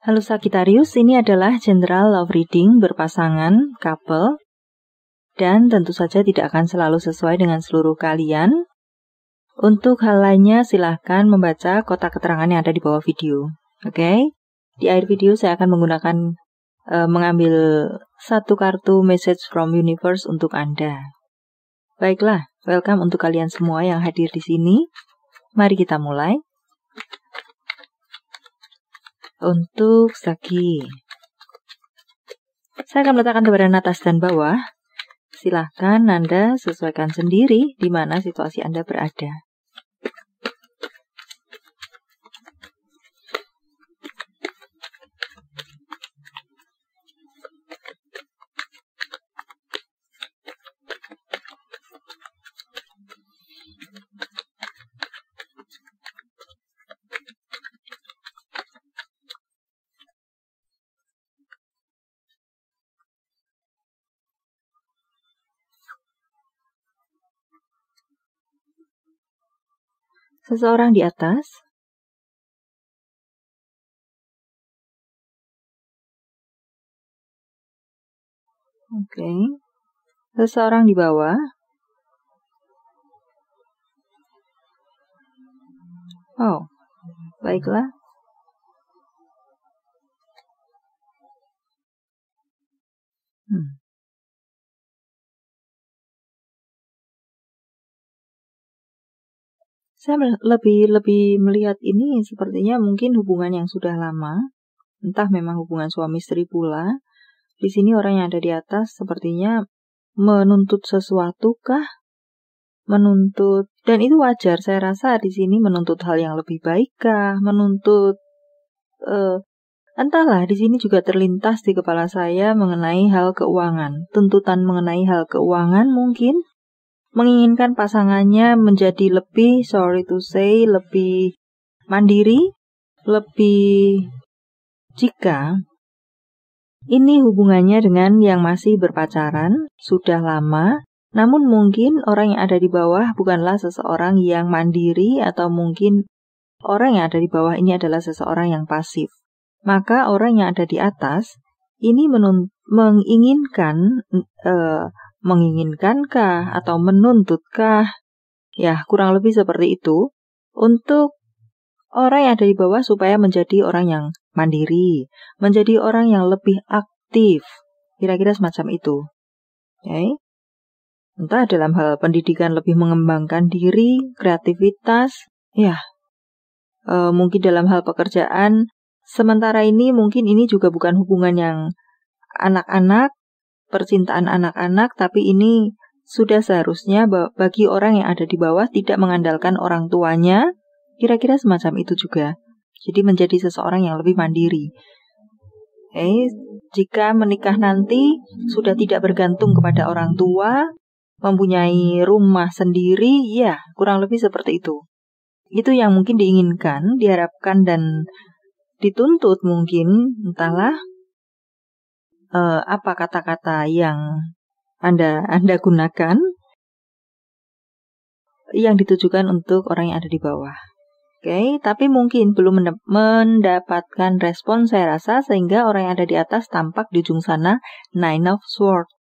Halo Sagittarius, ini adalah general love reading berpasangan, couple, dan tentu saja tidak akan selalu sesuai dengan seluruh kalian. Untuk hal lainnya silahkan membaca kotak keterangan yang ada di bawah video. Oke? Di akhir video saya akan menggunakan mengambil satu kartu message from universe untuk Anda. Baiklah, welcome untuk kalian semua yang hadir di sini. Mari kita mulai. Untuk Sagi, saya akan meletakkan gambaran atas dan bawah. Silahkan Anda sesuaikan sendiri di mana situasi Anda berada. Seseorang di atas, oke. Seseorang di bawah, oh, baiklah. Saya lebih melihat ini sepertinya mungkin hubungan yang sudah lama, entah memang hubungan suami istri pula. Di sini orang yang ada di atas sepertinya menuntut sesuatu kah? Menuntut, dan itu wajar. Saya rasa di sini menuntut hal yang lebih baik kah? Menuntut, entahlah. Di sini juga terlintas di kepala saya mengenai hal keuangan, tuntutan mengenai hal keuangan mungkin. Menginginkan pasangannya menjadi lebih, sorry to say, lebih mandiri, lebih, jika ini hubungannya dengan yang masih berpacaran, sudah lama, namun mungkin orang yang ada di bawah bukanlah seseorang yang mandiri, atau mungkin orang yang ada di bawah ini adalah seseorang yang pasif. Maka orang yang ada di atas ini menginginkankah atau menuntutkah, ya kurang lebih seperti itu, untuk orang yang ada di bawah supaya menjadi orang yang mandiri, menjadi orang yang lebih aktif, kira-kira semacam itu. Okay? Entah dalam hal pendidikan lebih mengembangkan diri, kreativitas, ya mungkin dalam hal pekerjaan. Sementara ini mungkin ini juga bukan hubungan yang anak-anak, percintaan anak-anak, tapi ini sudah seharusnya bagi orang yang ada di bawah tidak mengandalkan orang tuanya, kira-kira semacam itu juga. Jadi menjadi seseorang yang lebih mandiri. Jika menikah nanti sudah tidak bergantung kepada orang tua, mempunyai rumah sendiri, ya kurang lebih seperti itu. Itu yang mungkin diinginkan, diharapkan dan dituntut mungkin, entahlah. Apa kata-kata yang Anda gunakan yang ditujukan untuk orang yang ada di bawah. Oke, tapi mungkin belum mendapatkan respon saya rasa, sehingga orang yang ada di atas tampak di ujung sana Nine of Swords.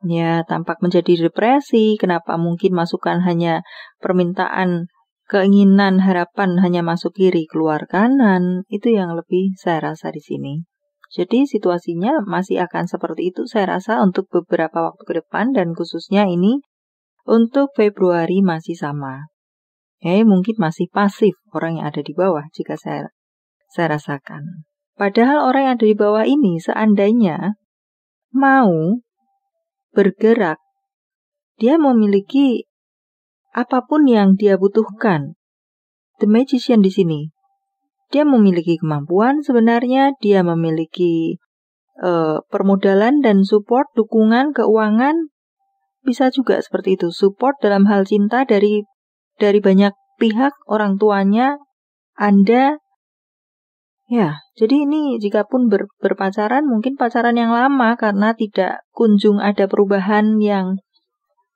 Ya, tampak menjadi depresi. Kenapa mungkin masukan hanya permintaan, keinginan, harapan hanya masuk kiri, keluar kanan. Itu yang lebih saya rasa di sini. Jadi situasinya masih akan seperti itu saya rasa untuk beberapa waktu ke depan, dan khususnya ini untuk Februari masih sama. Mungkin masih pasif orang yang ada di bawah jika saya rasakan. Padahal orang yang ada di bawah ini seandainya mau bergerak, dia memiliki apapun yang dia butuhkan. The Magician di sini. Dia memiliki kemampuan sebenarnya, dia memiliki permodalan dan support, dukungan, keuangan, bisa juga seperti itu. Support dalam hal cinta dari banyak pihak, orang tuanya, Anda. Ya, jadi ini jikapun berpacaran, mungkin pacaran yang lama karena tidak kunjung ada perubahan yang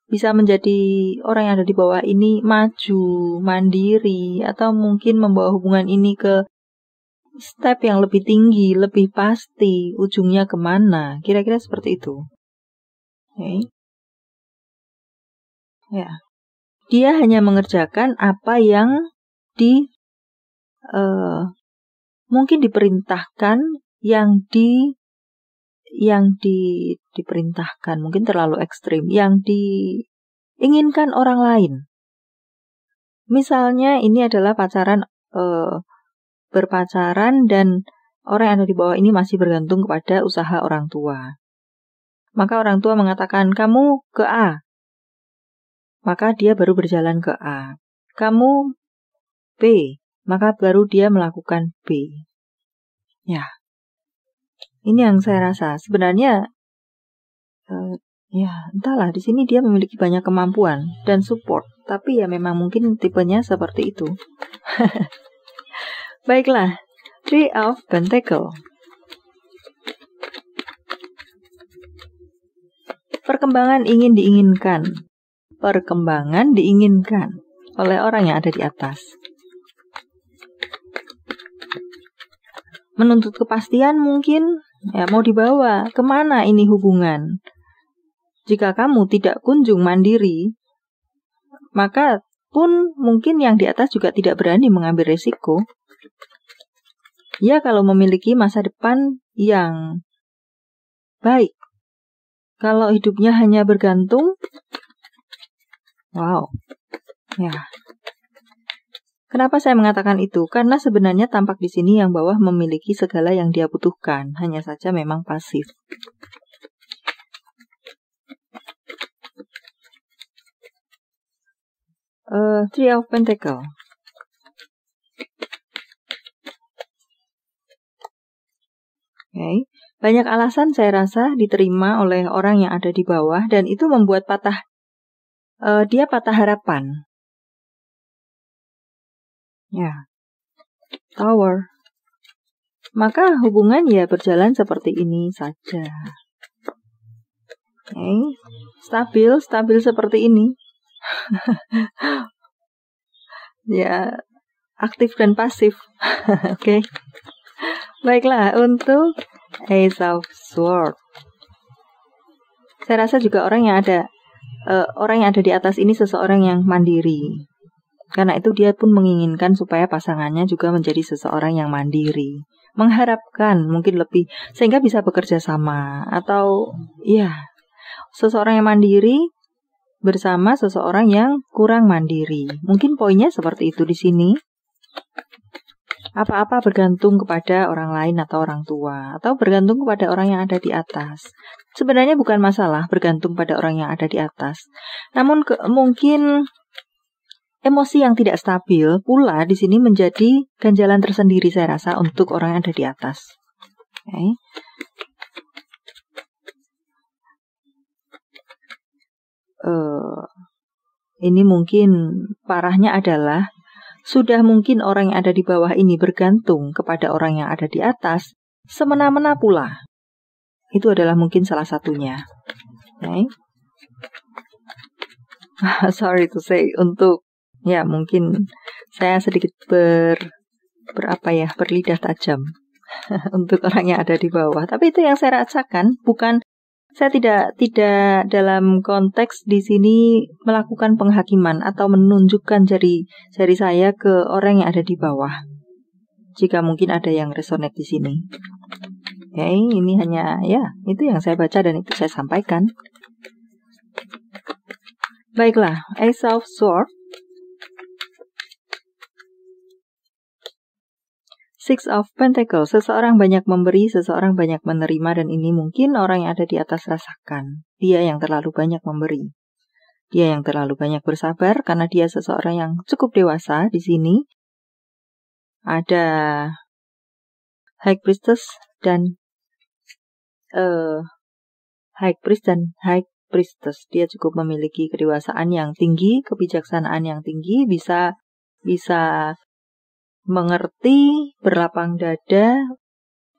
bisa menjadi orang yang ada di bawah ini maju, mandiri, atau mungkin membawa hubungan ini ke step yang lebih tinggi, lebih pasti ujungnya kemana. Kira-kira seperti itu. Okay. Ya. Dia hanya mengerjakan apa yang mungkin diperintahkan, diperintahkan mungkin terlalu ekstrim, yang diinginkan orang lain. Misalnya ini adalah berpacaran dan orang yang ada di bawah ini masih bergantung kepada usaha orang tua. Maka orang tua mengatakan, kamu ke A. Maka dia baru berjalan ke A. Kamu B. Maka baru dia melakukan B. Ya, ini yang saya rasa. Sebenarnya, entahlah, di sini dia memiliki banyak kemampuan dan support. Tapi ya memang mungkin tipenya seperti itu. Baiklah, Three of Pentacles. Perkembangan diinginkan oleh orang yang ada di atas. Menuntut kepastian mungkin, ya mau dibawa kemana ini hubungan. Jika kamu tidak kunjung mandiri, maka pun mungkin yang di atas juga tidak berani mengambil resiko. Ya, kalau memiliki masa depan yang baik. Kalau hidupnya hanya bergantung, wow. Ya. Kenapa saya mengatakan itu? Karena sebenarnya tampak di sini yang bawah memiliki segala yang dia butuhkan, hanya saja memang pasif. Three of Pentacles. Okay. Banyak alasan saya rasa diterima oleh orang yang ada di bawah dan itu membuat dia patah harapan. Ya, Tower. Maka hubungan ya berjalan seperti ini saja. Okay. Stabil seperti ini. Ya, aktif dan pasif. Oke. Okay. Baiklah, untuk Ace of Swords. Saya rasa juga orang yang ada di atas ini seseorang yang mandiri. Karena itu dia pun menginginkan supaya pasangannya juga menjadi seseorang yang mandiri. Mengharapkan mungkin lebih sehingga bisa bekerja sama atau seseorang yang mandiri bersama seseorang yang kurang mandiri. Mungkin poinnya seperti itu di sini. Apa-apa bergantung kepada orang lain atau orang tua, atau bergantung kepada orang yang ada di atas. Sebenarnya bukan masalah bergantung pada orang yang ada di atas. Namun mungkin emosi yang tidak stabil pula di sini menjadi ganjalan tersendiri saya rasa untuk orang yang ada di atas. Okay. Ini mungkin parahnya adalah sudah mungkin orang yang ada di bawah ini bergantung kepada orang yang ada di atas, semena-mena pula. Itu adalah mungkin salah satunya. Okay. Sorry to say, mungkin saya sedikit berlidah tajam untuk orang yang ada di bawah. Tapi itu yang saya rasakan, saya tidak dalam konteks di sini melakukan penghakiman atau menunjukkan jari saya ke orang yang ada di bawah. Jika mungkin ada yang resonate di sini. Okay, ini hanya itu yang saya baca dan itu saya sampaikan. Baiklah, Ace of Swords. Six of Pentacles, seseorang banyak memberi, seseorang banyak menerima, dan ini mungkin orang yang ada di atas rasakan. Dia yang terlalu banyak memberi. Dia yang terlalu banyak bersabar karena dia seseorang yang cukup dewasa di sini. Ada High Priestess dan High Priest dan High Priestess. Dia cukup memiliki kedewasaan yang tinggi, kebijaksanaan yang tinggi, bisa mengerti, berlapang dada.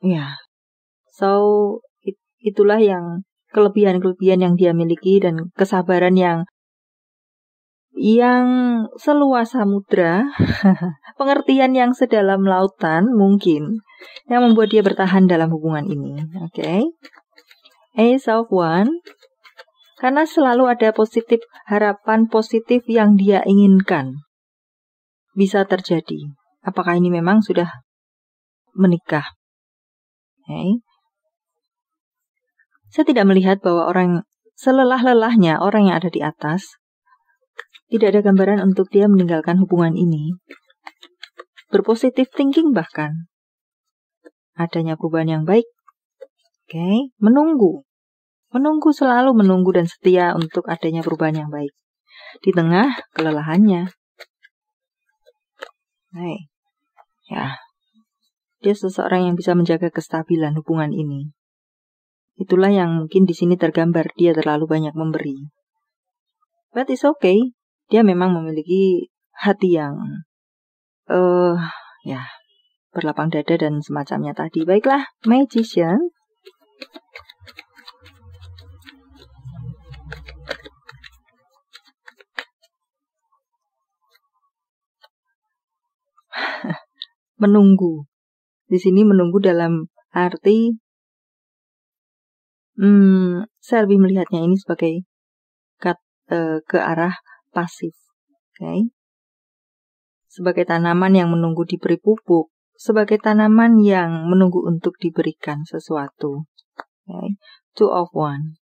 Ya. So, itulah yang kelebihan-kelebihan yang dia miliki dan kesabaran yang seluas samudra, pengertian yang sedalam lautan mungkin. yang membuat dia bertahan dalam hubungan ini. Oke. Ace of Wands, karena selalu ada harapan positif yang dia inginkan bisa terjadi. Apakah ini memang sudah menikah? Okay. Saya tidak melihat bahwa selelah-lelahnya orang yang ada di atas, tidak ada gambaran untuk dia meninggalkan hubungan ini. Berpositif thinking bahkan. Adanya perubahan yang baik. Oke, menunggu. Selalu menunggu dan setia untuk adanya perubahan yang baik. Di tengah kelelahannya. Ya. Dia seseorang yang bisa menjaga kestabilan hubungan ini. Itulah yang mungkin di sini tergambar, dia terlalu banyak memberi. But it's okay. Dia memang memiliki hati yang berlapang dada dan semacamnya tadi. Baiklah, Magician. Menunggu. Di sini menunggu dalam arti saya lebih melihatnya ini sebagai ke arah pasif. Okay? Sebagai tanaman yang menunggu diberi pupuk, sebagai tanaman yang menunggu untuk diberikan sesuatu. Okay? Two of Wands.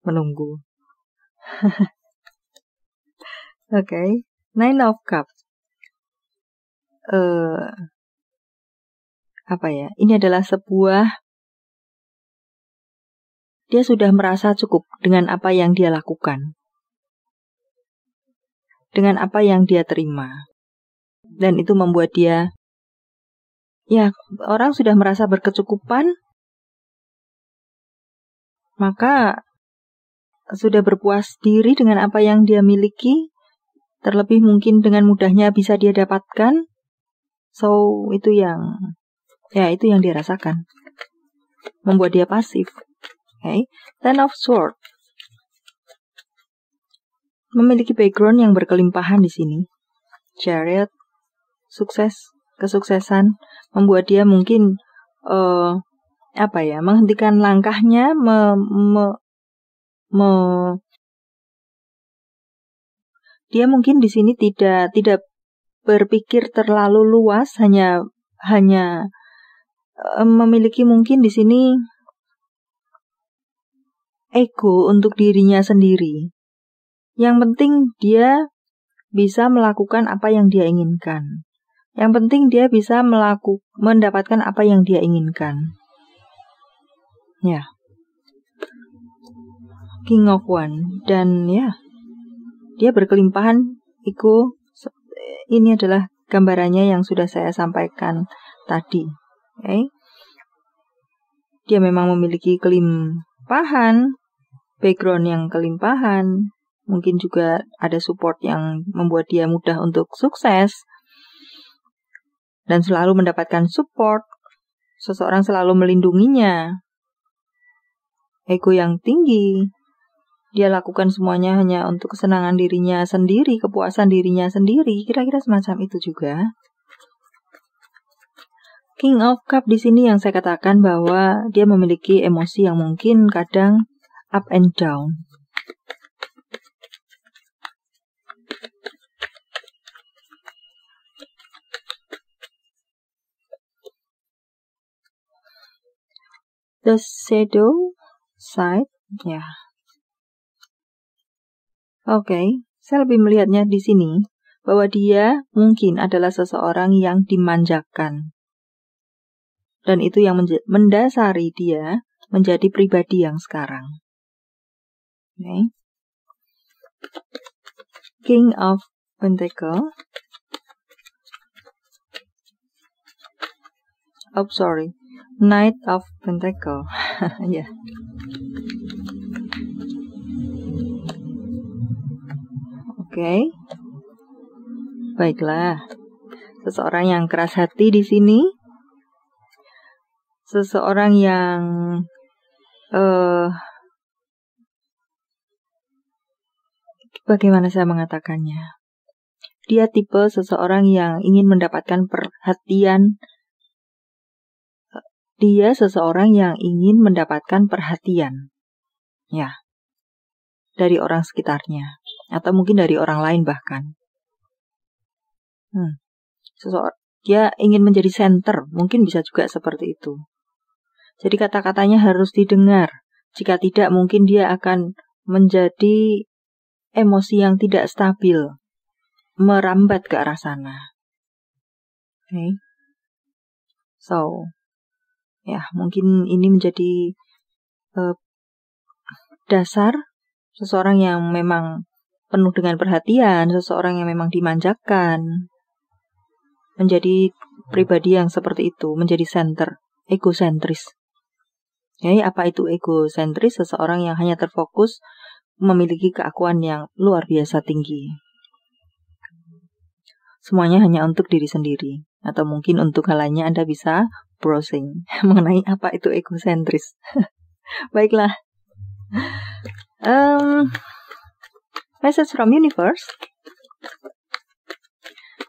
Menunggu. Okay. Nine of Cups. Ini adalah dia sudah merasa cukup dengan apa yang dia lakukan. Dengan apa yang dia terima. Dan itu membuat dia, orang sudah merasa berkecukupan, maka sudah berpuas diri dengan apa yang dia miliki, terlebih mungkin dengan mudahnya bisa dia dapatkan. So, itu yang dia rasakan. Membuat dia pasif. Okay. Ten of Swords. Memiliki background yang berkelimpahan di sini. Chariot, kesuksesan, membuat dia mungkin menghentikan langkahnya, dia mungkin di sini tidak berpikir terlalu luas, hanya memiliki mungkin di sini ego untuk dirinya sendiri. Yang penting dia bisa melakukan apa yang dia inginkan. Yang penting dia bisa mendapatkan apa yang dia inginkan. Ya. King of Wands. Dan dia berkelimpahan ego. Ini adalah gambarannya yang sudah saya sampaikan tadi. Okay. Dia memang memiliki kelimpahan, background yang kelimpahan. Mungkin juga ada support yang membuat dia mudah untuk sukses. Dan selalu mendapatkan support. Seseorang selalu melindunginya. Ego yang tinggi. Dia lakukan semuanya hanya untuk kesenangan dirinya sendiri, kepuasan dirinya sendiri. Kira-kira semacam itu juga. King of Cups di sini yang saya katakan bahwa dia memiliki emosi yang mungkin kadang up and down. The shadow side, Oke, saya lebih melihatnya di sini bahwa dia mungkin adalah seseorang yang dimanjakan. Dan itu yang mendasari dia menjadi pribadi yang sekarang. Okay. King of Pentacles. Knight of Pentacles. Ya. Oke. Baiklah. Seseorang yang keras hati di sini. Seseorang yang bagaimana saya mengatakannya? dia tipe seseorang yang ingin mendapatkan perhatian. Dia seseorang yang ingin mendapatkan perhatian. Ya, dari orang sekitarnya. Atau mungkin dari orang lain bahkan. Dia ingin menjadi center. Mungkin bisa juga seperti itu. Jadi kata-katanya harus didengar. Jika tidak, mungkin dia akan menjadi emosi yang tidak stabil. Merambat ke arah sana. Okay. So, ya mungkin ini menjadi dasar seseorang yang memang penuh dengan perhatian, seseorang yang memang dimanjakan, menjadi pribadi yang seperti itu, menjadi center, egosentris. Jadi apa itu egosentris? Seseorang yang hanya terfokus memiliki keakuan yang luar biasa tinggi. Semuanya hanya untuk diri sendiri. Atau mungkin untuk hal lainnya Anda bisa browsing mengenai apa itu egosentris. Baiklah. Message from universe.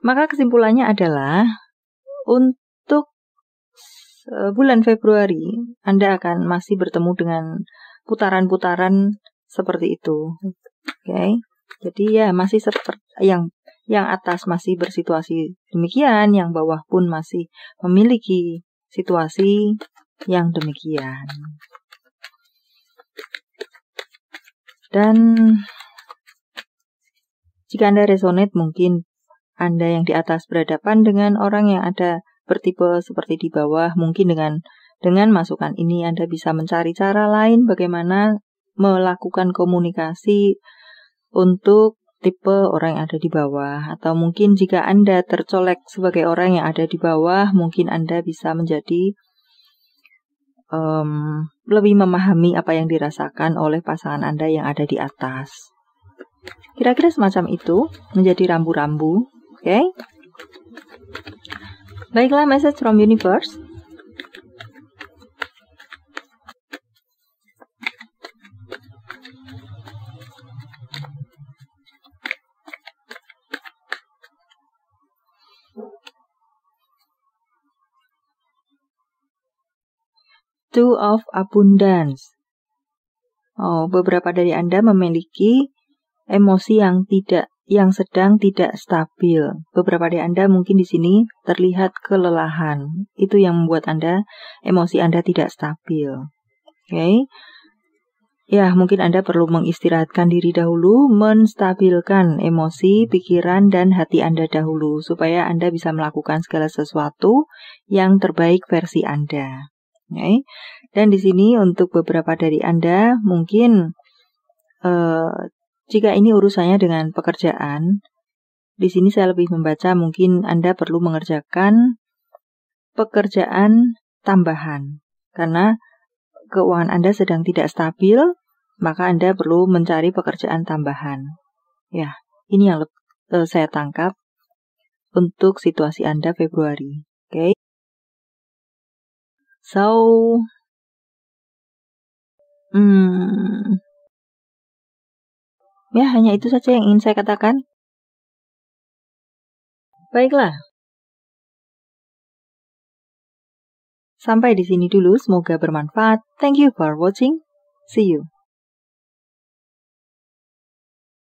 Maka kesimpulannya adalah untuk bulan Februari Anda akan masih bertemu dengan putaran-putaran seperti itu. Okay? Jadi ya masih seperti yang atas masih bersituasi demikian, yang bawah pun masih memiliki situasi yang demikian. Dan jika Anda resonate, mungkin Anda yang di atas berhadapan dengan orang yang ada bertipe seperti di bawah. Mungkin dengan masukan ini Anda bisa mencari cara lain bagaimana melakukan komunikasi untuk tipe orang yang ada di bawah. Atau mungkin jika Anda tercolek sebagai orang yang ada di bawah, mungkin Anda bisa menjadi lebih memahami apa yang dirasakan oleh pasangan Anda yang ada di atas. Kira-kira semacam itu, menjadi rambu-rambu. Okay? Baiklah, message from universe. Two of Abundance. Beberapa dari Anda memiliki emosi yang sedang tidak stabil. Beberapa dari Anda mungkin di sini terlihat kelelahan. Itu yang membuat emosi Anda tidak stabil. Okay? Ya, mungkin Anda perlu mengistirahatkan diri dahulu, menstabilkan emosi, pikiran, dan hati Anda dahulu, supaya Anda bisa melakukan segala sesuatu yang terbaik versi Anda. Okay? Dan di sini untuk beberapa dari Anda mungkin jika ini urusannya dengan pekerjaan, di sini saya lebih membaca mungkin Anda perlu mengerjakan pekerjaan tambahan karena keuangan Anda sedang tidak stabil, maka Anda perlu mencari pekerjaan tambahan. Ya, ini yang saya tangkap untuk situasi Anda Februari. Okay? So, ya hanya itu saja yang ingin saya katakan. Baiklah. Sampai di sini dulu, semoga bermanfaat. Thank you for watching. See you.